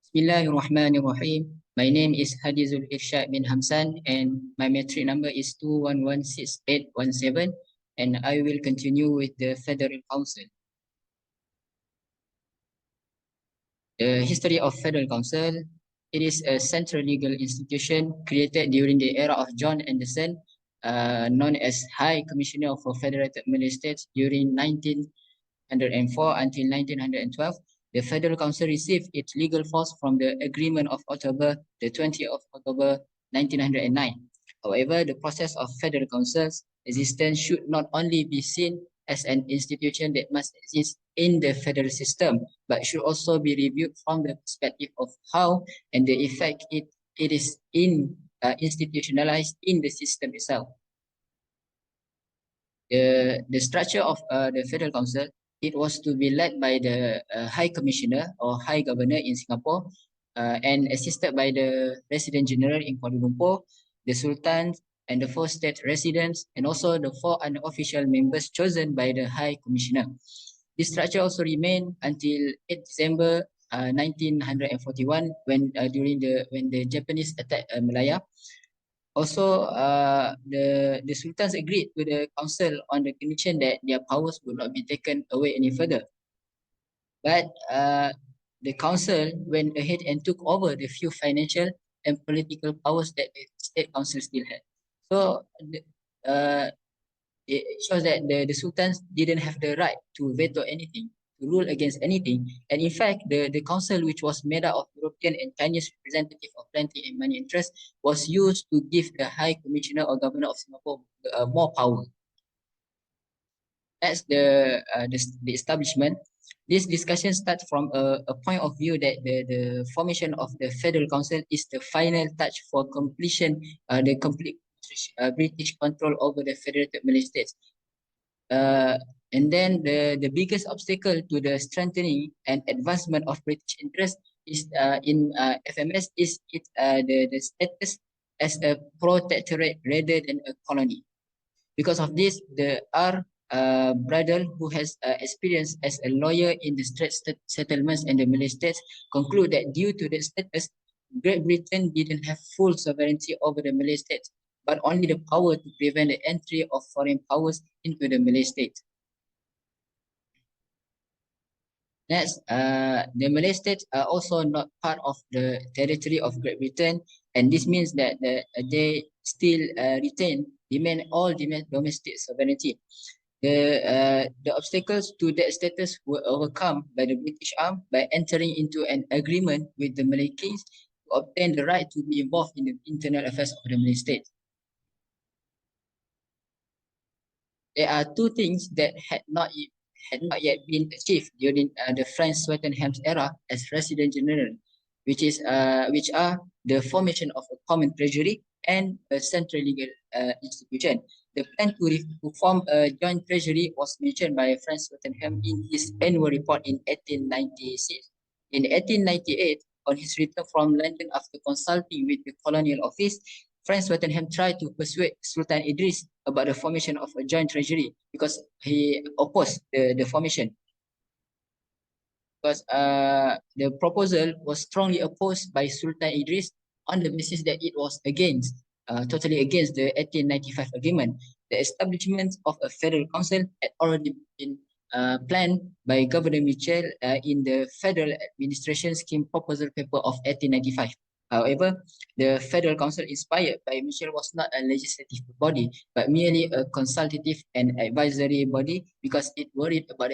Bismillahirrahmanirrahim. My name is Hadizul Irsyad bin Hamsan and my metric number is 2116817 and I will continue with the Federal Council. The history of Federal Council. It is a central legal institution created during the era of John Anderson, known as High Commissioner for Federated Malay States during 1904 until 1912. The Federal Council received its legal force from the Agreement of October, the 20th of October 1909. However, the process of Federal Council's existence should not only be seen as an institution that must exist in the federal system, but should also be reviewed from the perspective of how and the effect it is institutionalized in the system itself. The structure of the Federal Council, it was to be led by the High Commissioner or High Governor in Singapore and assisted by the Resident General in Kuala Lumpur, the Sultan and the 4 state residents, and also the 4 unofficial members chosen by the High Commissioner. This structure also remained until 8 December 1941 when the Japanese attacked Malaya. Also, the sultans agreed to the council on the condition that their powers would not be taken away any further. But the council went ahead and took over the few financial and political powers that the state council still had. So it shows that the sultans didn't have the right to veto anything, to rule against anything. And in fact, the council, which was made up of European and Chinese representatives of plenty and money interest, was used to give the High Commissioner or Governor of Singapore more power. That's the establishment. This discussion starts from a point of view that the formation of the Federal Council is the final touch for completion, the complete British control over the Federated Malay States. And then the biggest obstacle to the strengthening and advancement of British interest is in FMS is the status as a protectorate rather than a colony. Because of this, the Bradel, who has experience as a lawyer in the Strait settlements and the Malay states, conclude that due to the status, Great Britain didn't have full sovereignty over the Malay states, but only the power to prevent the entry of foreign powers into the Malay states. Next, the Malay states are also not part of the territory of Great Britain, and this means that they still remain all domestic sovereignty. The obstacles to that status were overcome by the British Arm by entering into an agreement with the Malay kings to obtain the right to be involved in the internal affairs of the Malay state. There are 2 things that had not yet been achieved during the French Swettenham's era as Resident General, which are the formation of a common treasury and a central legal institution. The plan to form a joint treasury was mentioned by Franz Swettenham in his annual report in 1896. In 1898, on his return from London after consulting with the Colonial Office, Franz Swettenham tried to persuade Sultan Idris about the formation of a joint treasury because he opposed the formation. Because the proposal was strongly opposed by Sultan Idris on the basis that it was totally against the 1895 agreement. The establishment of a federal council had already been planned by Governor Mitchell in the Federal Administration Scheme Proposal Paper of 1895. However, the Federal Council inspired by Mitchell was not a legislative body, but merely a consultative and advisory body because it worried about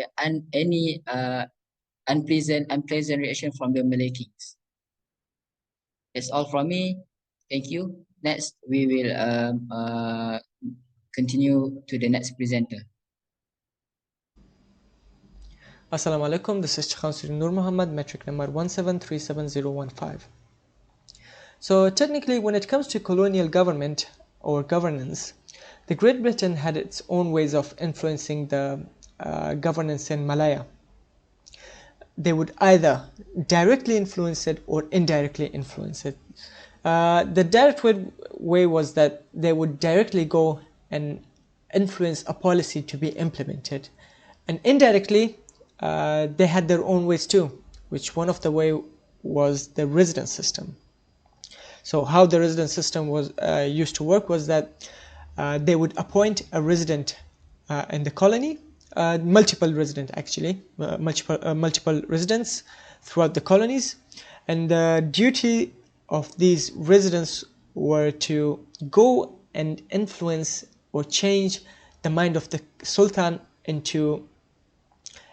any unpleasant reaction from the Malay kings. That's all from me. Thank you. Next, we will continue to the next presenter. Assalamu alaikum, this is Councillor Noor Mohamad, metric number 1737015. So technically, when it comes to colonial government or governance, the Great Britain had its own ways of influencing the governance in Malaya. They would either directly influence it or indirectly influence it. The direct way was that they would directly go and influence a policy to be implemented. And indirectly, they had their own ways too, which one of the way was the residence system. So how the residence system was used to work was that they would appoint a resident in the colony, multiple resident actually, multiple residents throughout the colonies, and the duty of these residents were to go and influence or change the mind of the Sultan into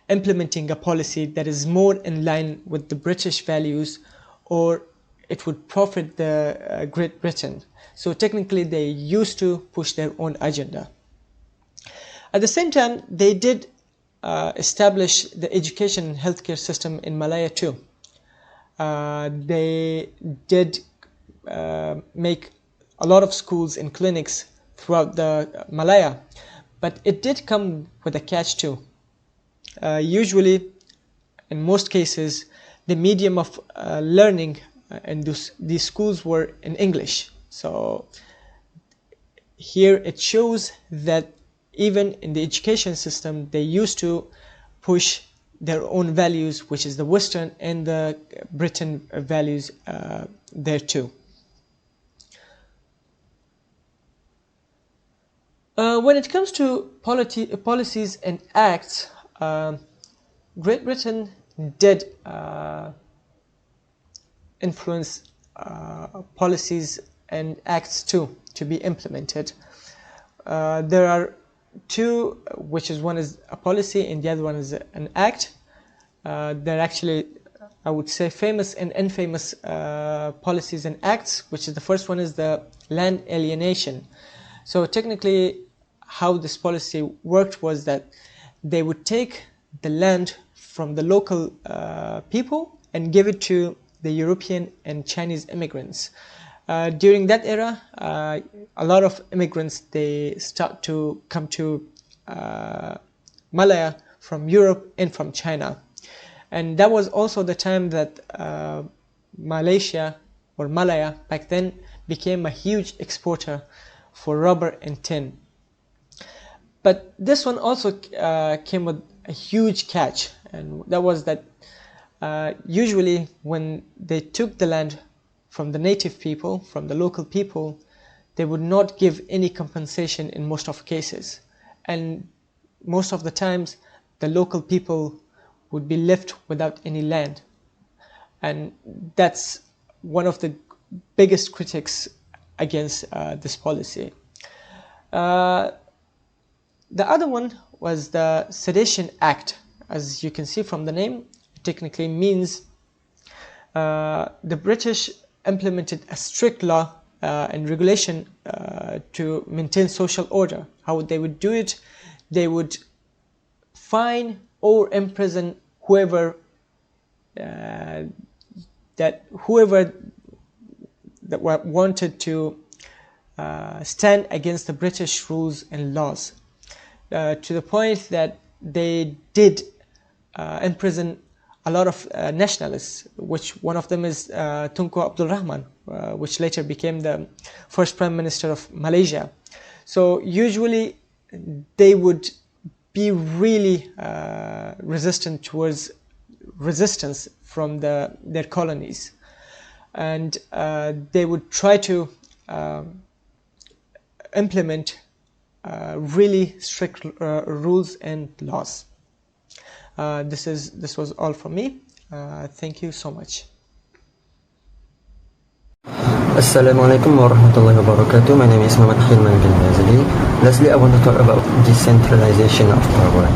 implementing a policy that is more in line with the British values, or it would profit the Great Britain. So technically they used to push their own agenda. At the same time, they did establish the education and healthcare system in Malaya too. They did make a lot of schools and clinics throughout the Malaya, but it did come with a catch too. Usually, in most cases, the medium of learning in these schools were in English. So here it shows that even in the education system, they used to push their own values, which is the Western and the Britain values there too. When it comes to policies and acts, Great Britain did influence policies and acts too to be implemented. There are two, which is one is a policy and the other one is an act. They're actually, I would say, famous and infamous policies and acts, which is the first one is the land alienation. So technically how this policy worked was that they would take the land from the local people and give it to the European and Chinese immigrants. During that era, a lot of immigrants, they start to come to Malaya from Europe and from China. And that was also the time that Malaysia or Malaya back then became a huge exporter for rubber and tin. But this one also came with a huge catch, and that was that usually when they took the land from the native people, from the local people, they would not give any compensation in most of cases. And most of the times, the local people would be left without any land. And that's one of the biggest critics against this policy. The other one was the Sedition Act. As you can see from the name, it technically means the British implemented a strict law and regulation to maintain social order. How they would do it? They would fine or imprison whoever that wanted to stand against the British rules and laws, to the point that they did imprison a lot of nationalists, which one of them is Tunku Abdul Rahman, which later became the first Prime Minister of Malaysia. So usually they would be really resistant towards resistance from their colonies, and they would try to implement really strict rules and laws. This was all from me. Thank you so much. Assalamualaikum warahmatullahi wabarakatuh. My name is Muhammad Hilman bin Azzuhry. Lastly, I want to talk about decentralization of power.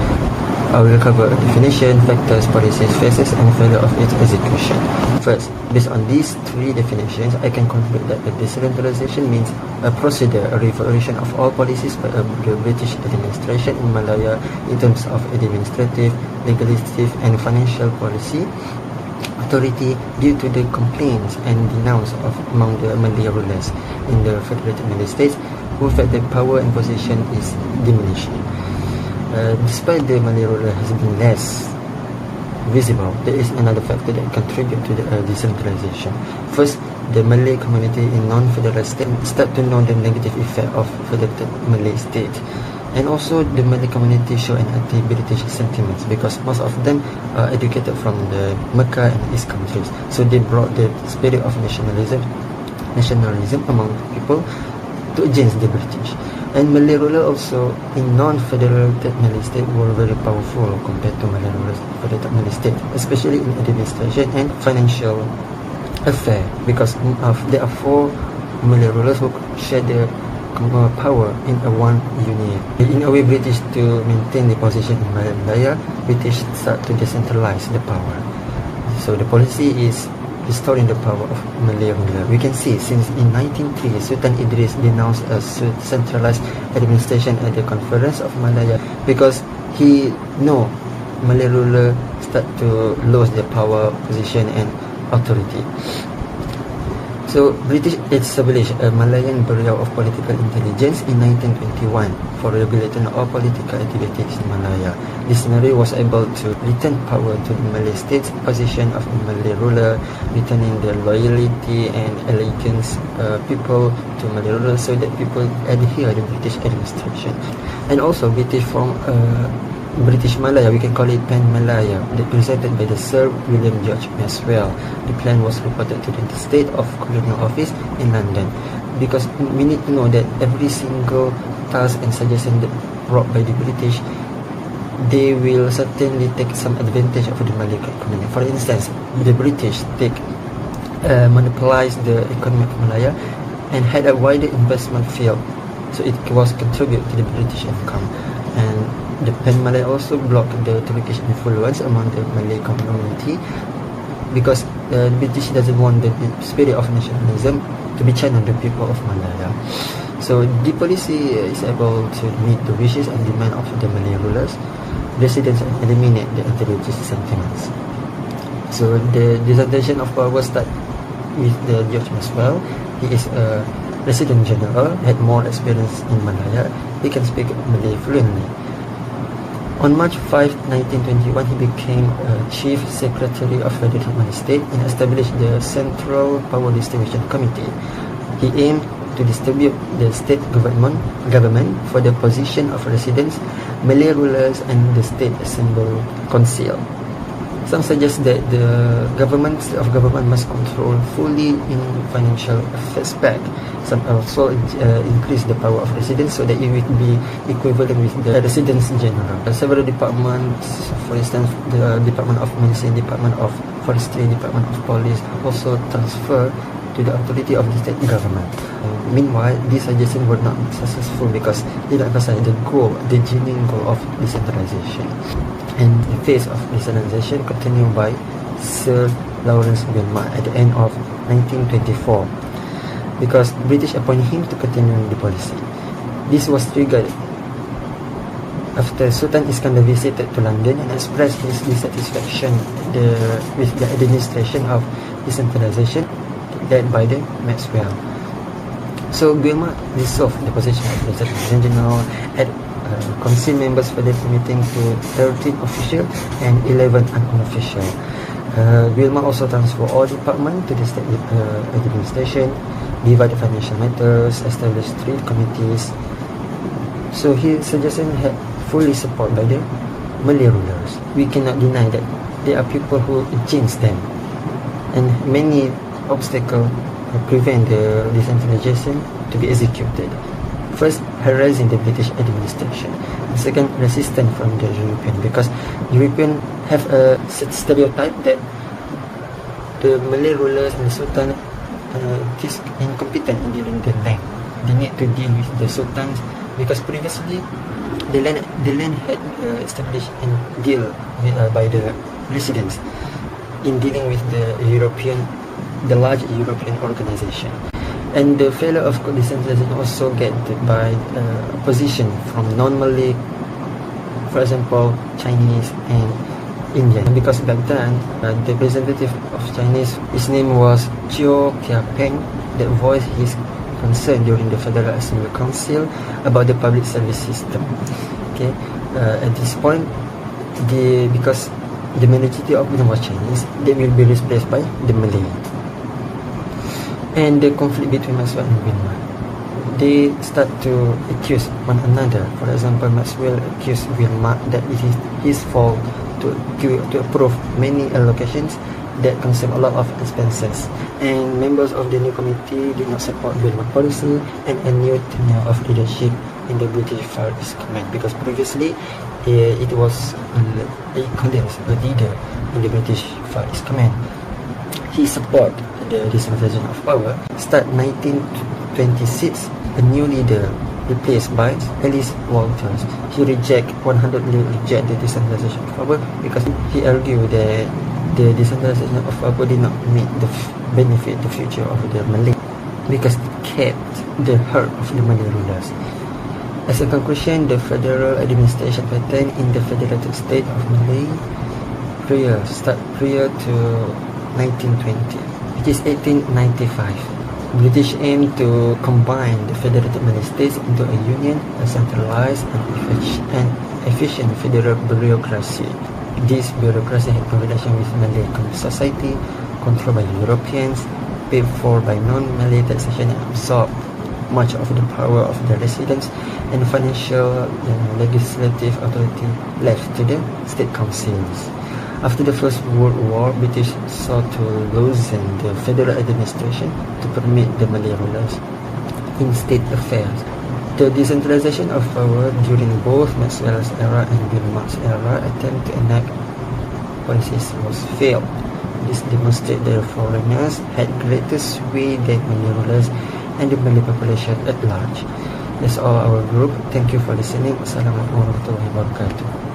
I will cover definition, factors, policies, phases, and failure of its execution. First, based on these three definitions, I can conclude that a decentralization means a procedure, a revolution of all policies by the British administration in Malaya in terms of administrative, legislative, and financial policy authority due to the complaints and denounce of among the Malay rulers in the Federated Malay States who felt that power and position is diminishing. Despite the Malay ruler has been less visible, there is another factor that contributes to the decentralization. First, the Malay community in non-federal states start to know the negative effect of Federated Malay State. And also the Malay community show an anti-British sentiments because most of them are educated from the Mecca and East countries. So they brought the spirit of nationalism among people to against the British. And Malay rulers also in non-federated Malay state were very powerful compared to Malay rulers in federated Malay state, especially in administration and financial affair, because there are 4 Malay rulers who share the power in a one union. In a way, British to maintain the position in Malaya, British start to decentralize the power. So the policy is restoring the power of Malay ruler. We can see since in 1903, Sultan Idris denounced a centralized administration at the Conference of Malaya because he know Malay ruler start to lose their power, position and authority. So British established a Malayan Bureau of Political Intelligence in 1921 for regulating all political activities in Malaya. This bureau was able to return power to the Malay state's position of the Malay ruler, returning the loyalty and allegiance people to Malay ruler so that people adhere to the British administration. And also British from British Malaya, we can call it Pan Malaya, represented by the Sir William George Maxwell. The plan was reported to the State of Colonial Office in London, because we need to know that every single task and suggestion that brought by the British, they will certainly take some advantage of the Malay economy. For instance, the British monopolized the economy of Malaya and had a wider investment field, so it was contribute to the British income. And the Pan Malay also blocked the Turkish influence among the Malay community because the British doesn't want the spirit of nationalism to be channeled to the people of Malaya. So the policy is able to meet the wishes and demand of the Malay rulers, residents, and eliminate the anti-British sentiments. So the dissertation of power start with the George Maxwell. He is a resident general, had more experience in Malaya. He can speak Malay fluently. On March 5, 1921, he became Chief Secretary of Federated Malay State and established the Central Power Distribution Committee. He aimed to distribute the state government for the position of residents, Malay rulers, and the State Assembly Council. Some suggest that the government must control fully in financial aspect. Some also increase the power of residents so that it will be equivalent with the residents general. Several departments, for instance, the Department of Medicine, Department of Forestry, Department of Police, also transfer to the authority of the state government. Meanwhile, these suggestions were not successful because they emphasize the genuine goal of decentralization. And the phase of decentralization continued by Sir Lawrence Hilman at the end of 1924 because British appointed him to continue the policy. This was triggered after Sultan Iskandar visited to London and expressed his dissatisfaction with the administration of decentralization led by the Maxwell. So Hilman dissolved the position of President General at Council members for the meeting to 13 official and 11 unofficial. Hilman also transferred all departments to the state administration, divided financial matters, established 3 committees. So his suggestion had fully support by the Malay rulers. We cannot deny that there are people who against them, and many obstacles prevent the decentralization to be executed. First, harassing the British administration. And second, resistance from the European, because Europeans have a stereotype that the Malay rulers and the Sultan is incompetent in dealing the land. They need to deal with the Sultans because previously the land had established and deal with, by the residents in dealing with the large European organization. And the failure of decentralization also get by opposition from non-Malay, for example, Chinese and Indian. Because back then, the representative of Chinese, his name was Chiu Kia-peng, that voiced his concern during the Federal Assembly Council about the public service system. Okay, at this point, because the majority of them was Chinese, they will be replaced by the Malay. And the conflict between Maxwell and Hilman. they start to accuse one another. For example, Maxwell accused Wilmar that it is his fault to approve many allocations that consume a lot of expenses, and members of the new committee did not support Wilmar policy and a new tenure of leadership in the British Far East Command, because previously it was a leader in the British Far East Command. He support the decentralization of power. Start 1926, a new leader replaced by Alice Walters. He 100% reject the decentralization of power because he argued that the decentralization of power did not meet the benefit the future of the Malay, because it kept the heart of the Malay rulers. As a conclusion, the federal administration pattern in the Federated State of Malay prior to 1920, which is 1895. British aimed to combine the Federated Malay States into a union, a centralized and efficient federal bureaucracy. This bureaucracy had combination with Malay society, controlled by Europeans, paid for by non-Malay taxation, and absorbed much of the power of the residents, and financial and legislative authority left to the state councils. After the First World War, British sought to loosen the federal administration to permit the Malay rulers in state affairs. The decentralization of power during both Maxwell's era and Wilmar's era attempt to enact policies was failed. This demonstrated that foreigners had greater sway than Malay rulers and the Malay population at large. That's all our group. Thank you for listening. Assalamualaikum warahmatullahi wabarakatuh.